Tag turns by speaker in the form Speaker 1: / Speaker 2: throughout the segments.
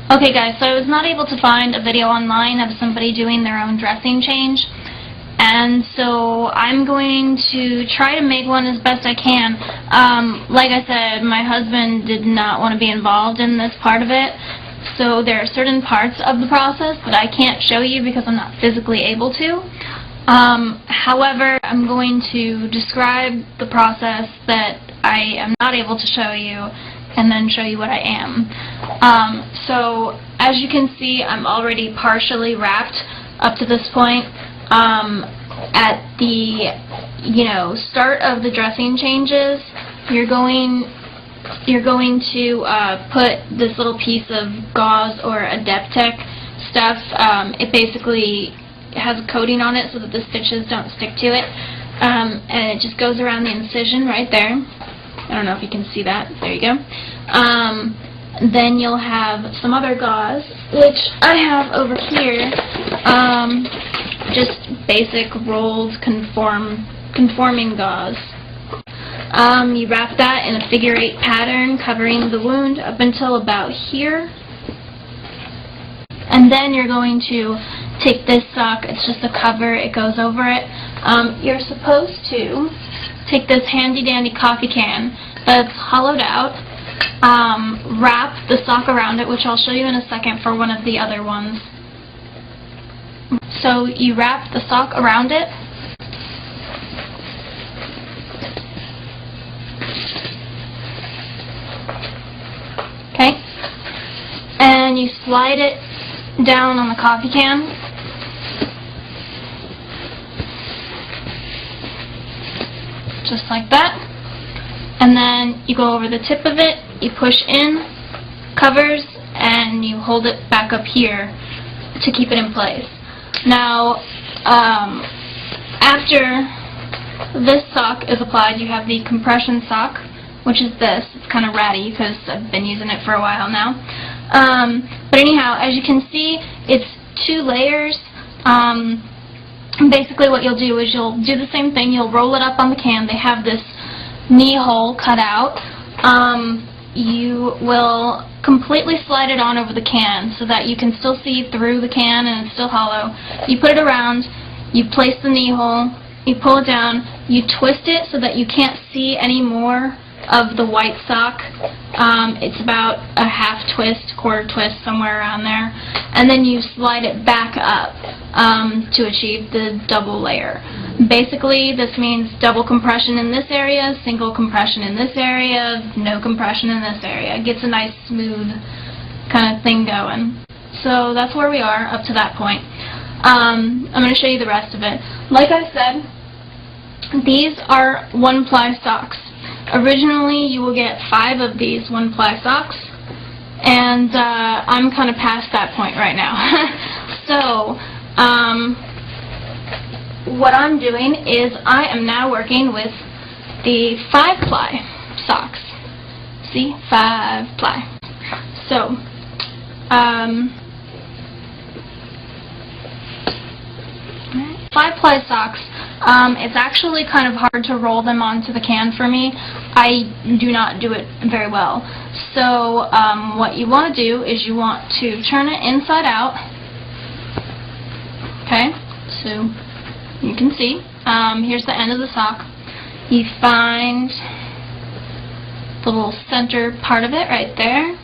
Speaker 1: Okay guys, so I was not able to find a video online of somebody doing their own dressing change, and so I'm going to try to make one as best I can. Like I said, my husband did not want to be involved in this part of it, so there are certain parts of the process that I can't show you because I'm not physically able to. However, I'm going to describe the process that I am not able to show you and then show you what I am. So as you can see, I'm already partially wrapped up to this point. At the start of the dressing changes, you're going to put this little piece of gauze or Adeptech stuff. It basically has a coating on it so that the stitches don't stick to it, and it just goes around the incision right there. I don't know if you can see that. There you go. Then you'll have some other gauze, which I have over here. Just basic rolled conforming gauze. You wrap that in a figure-8 pattern, covering the wound up until about here. And then you're going to take this sock. It's just a cover. It goes over it. You're supposed to take this handy-dandy coffee can that's hollowed out, wrap the sock around it, which I'll show you in a second for one of the other ones. So you wrap the sock around it, okay, and you slide it down on the coffee can. Just like that. And then you go over the tip of it, you push in, covers, and you hold it back up here to keep it in place. Now, after this sock is applied, you have the compression sock, which is this. It's kind of ratty because I've been using it for a while now. But anyhow, as you can see, it's 2 layers. Basically what you'll do is you'll do the same thing. You'll roll it up on the can. They have this knee hole cut out. You will completely slide it on over the can so that you can still see through the can and it's still hollow. You put it around, you place the knee hole, you pull it down, you twist it so that you can't see any more of the white sock. It's about a half twist, quarter twist, somewhere around there, and then you slide it back up to achieve the double layer. Basically, this means double compression in this area, single compression in this area, no compression in this area. It gets a nice smooth kind of thing going. So that's where we are up to that point. I'm going to show you the rest of it. Like I said, these are 1-ply socks. Originally, you will get 5 of these 1-ply socks, and I'm kind of past that point right now. So, what I'm doing is I am now working with the 5-ply socks. See? 5-ply. So, 5-ply socks. It's actually kind of hard to roll them onto the can for me. I do not do it very well. So what you want to do is you want to turn it inside out. Okay, so you can see. Here's the end of the sock. You find the little center part of it right there.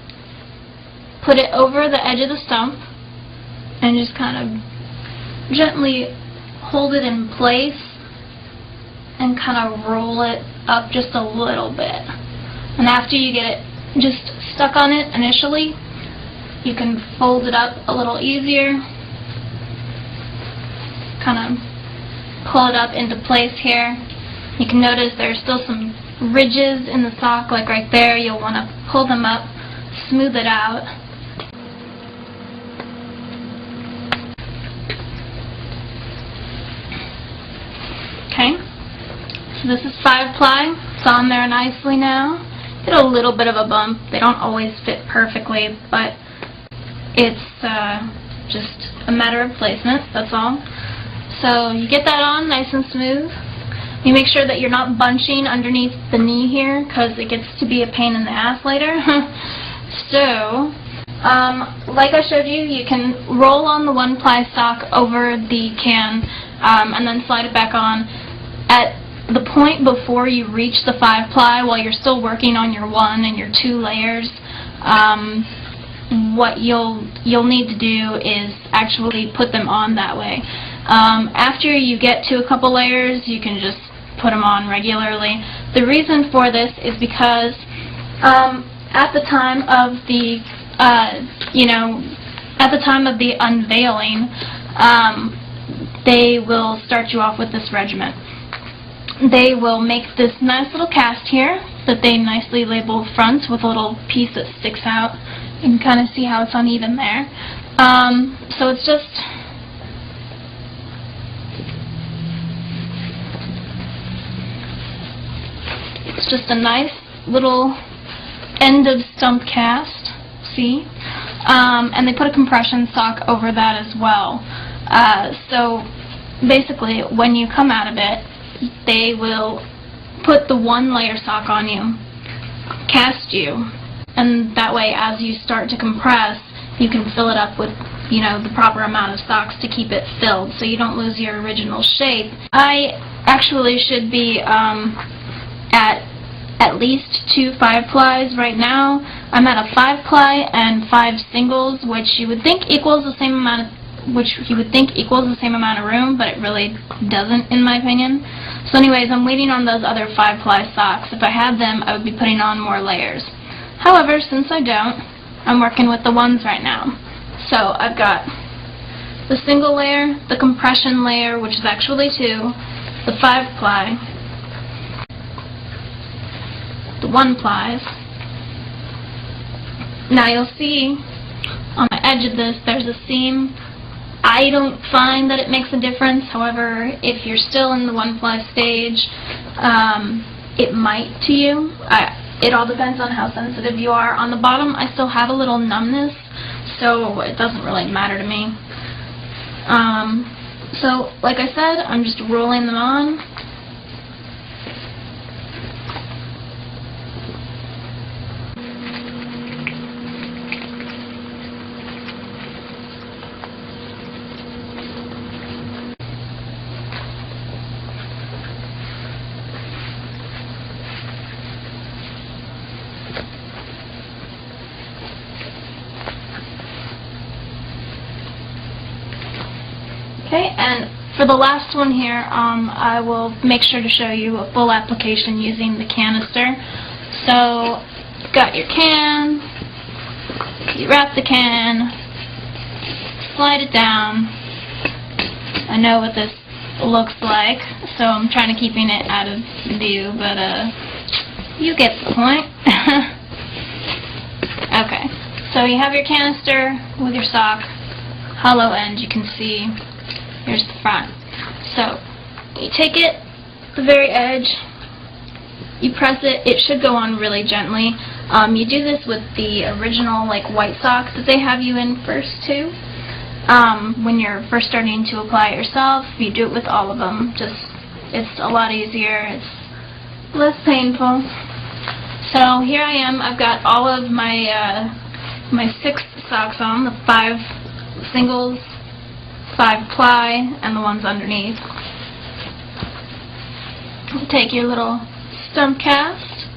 Speaker 1: Put it over the edge of the stump and just kind of gently hold it in place and kind of roll it up just a little bit. And after you get it just stuck on it initially, you can fold it up a little easier, kind of pull it up into place here. You can notice there's still some ridges in the sock, like right there. You'll want to pull them up, smooth it out. Okay, so this is 5-ply. It's on there nicely now. Get a little bit of a bump. They don't always fit perfectly, but it's just a matter of placement, that's all. So you get that on nice and smooth. You make sure that you're not bunching underneath the knee here, because it gets to be a pain in the ass later. So Like I showed you, you can roll on the 1-ply sock over the can and then slide it back on. At the point before you reach the 5-ply, while you're still working on your 1 and your 2 layers, what you'll need to do is actually put them on that way. After you get to a couple layers, you can just put them on regularly. The reason for this is because at the time of the unveiling, they will start you off with this regiment. They will make this nice little cast here that they nicely label front with a little piece that sticks out. You can kind of see how it's uneven there. So it's just a nice little end of stump cast, see? And they put a compression sock over that as well. So basically, when you come out of it, they will put the 1-layer sock on you, cast you, and that way as you start to compress, you can fill it up with, the proper amount of socks to keep it filled so you don't lose your original shape. I actually should be at least 2 5-plies right now. I'm at a 5-ply and 5 singles, which you would think equals the same amount of room, but it really doesn't, in my opinion. So anyways, I'm waiting on those other 5-ply socks. If I had them, I would be putting on more layers. However, since I don't, I'm working with the 1s right now. So I've got the single layer, the compression layer, which is actually 2, the 5-ply, the 1-plies. Now you'll see on the edge of this there's a seam. I don't find that it makes a difference. However, if you're still in the 1-ply stage, it might to you. It all depends on how sensitive you are. On the bottom, I still have a little numbness, so it doesn't really matter to me. So, like I said, I'm just rolling them on. Okay, and for the last one here, I will make sure to show you a full application using the canister. So, you've got your can, you wrap the can, slide it down. I know what this looks like, so I'm trying to keeping it out of view, but you get the point. Okay, so you have your canister with your sock, hollow end, you can see. Here's the front. So, you take it, the very edge, you press it, it should go on really gently. You do this with the original white socks that they have you in first too. When you're first starting to apply it yourself, you do it with all of them. It's a lot easier, it's less painful. So here I am, I've got all of my my 6 socks on, the 5 singles, 5-ply, and the ones underneath. Take your little stump cast.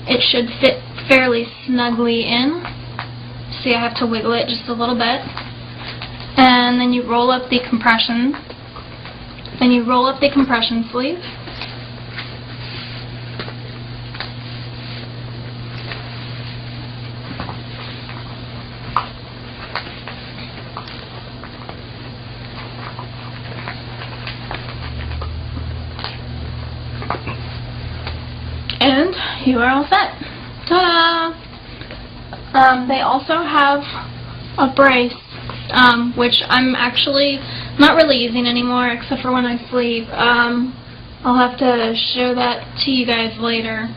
Speaker 1: It should fit fairly snugly in. See, I have to wiggle it just a little bit. And then you roll up the compression. Then you roll up the compression sleeve. And you are all set. Ta-da! They also have a brace, which I'm actually not really using anymore except for when I sleep. I'll have to show that to you guys later.